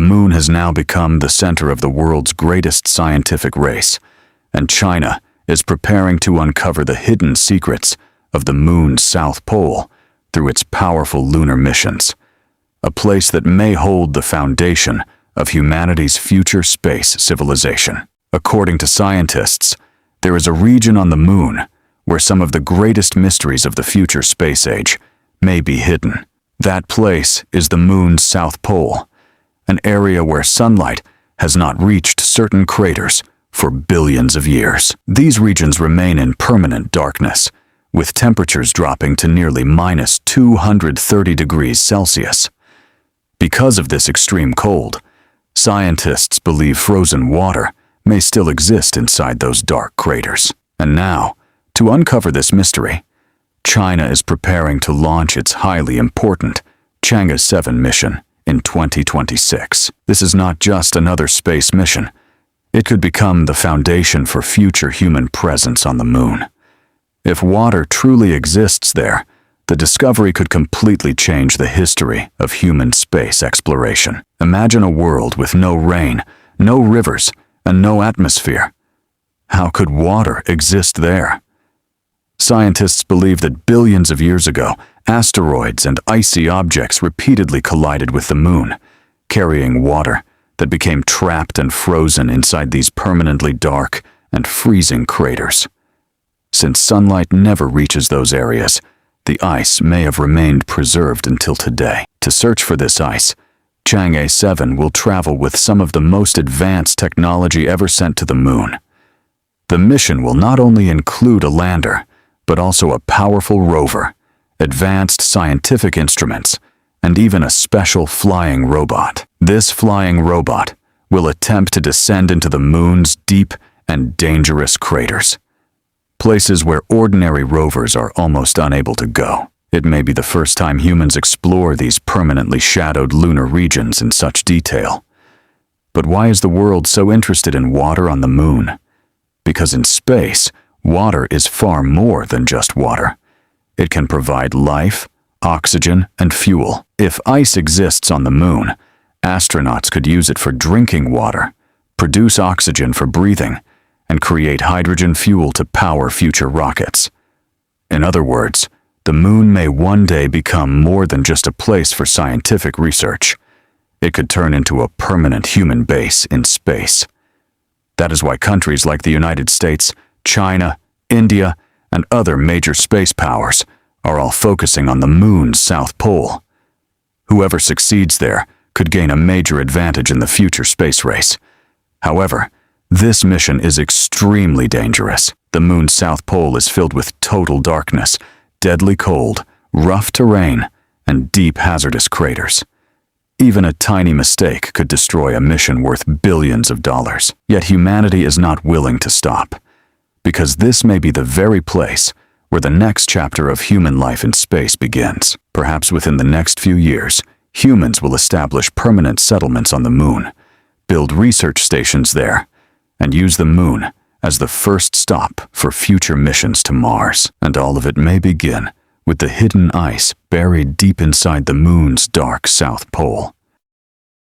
moon has now become the center of the world's greatest scientific race, and China is preparing to uncover the hidden secrets of the moon's south pole through its powerful lunar missions, a place that may hold the foundation of humanity's future space civilization. According to scientists, there is a region on the moon where some of the greatest mysteries of the future space age may be hidden. That place is the moon's south pole, an area where sunlight has not reached certain craters for billions of years. These regions remain in permanent darkness, with temperatures dropping to nearly minus 230 degrees Celsius. Because of this extreme cold, scientists believe frozen water may still exist inside those dark craters. And now, to uncover this mystery, China is preparing to launch its highly important Chang'e 7 mission in 2026. This is not just another space mission. It could become the foundation for future human presence on the moon. If water truly exists there, the discovery could completely change the history of human space exploration. Imagine a world with no rain, no rivers, and no atmosphere. How could water exist there? Scientists believe that billions of years ago, asteroids and icy objects repeatedly collided with the moon, carrying water that became trapped and frozen inside these permanently dark and freezing craters. Since sunlight never reaches those areas, the ice may have remained preserved until today. To search for this ice, Chang'e 7 will travel with some of the most advanced technology ever sent to the moon. The mission will not only include a lander, but also a powerful rover, advanced scientific instruments, and even a special flying robot. This flying robot will attempt to descend into the moon's deep and dangerous craters, places where ordinary rovers are almost unable to go. It may be the first time humans explore these permanently shadowed lunar regions in such detail. But why is the world so interested in water on the moon? Because in space, water is far more than just water. It can provide life, oxygen, and fuel. If ice exists on the moon, astronauts could use it for drinking water, produce oxygen for breathing, and create hydrogen fuel to power future rockets. In other words, the moon may one day become more than just a place for scientific research. It could turn into a permanent human base in space. That is why countries like the United States, China, India, and other major space powers are all focusing on the moon's south pole. Whoever succeeds there could gain a major advantage in the future space race. However, this mission is extremely dangerous. The moon's south pole is filled with total darkness, deadly cold, rough terrain, and deep hazardous craters. Even a tiny mistake could destroy a mission worth billions of dollars. Yet humanity is not willing to stop, because this may be the very place where the next chapter of human life in space begins. Perhaps within the next few years, humans will establish permanent settlements on the moon, build research stations there, and use the moon as the first stop for future missions to Mars. And all of it may begin with the hidden ice buried deep inside the moon's dark south pole.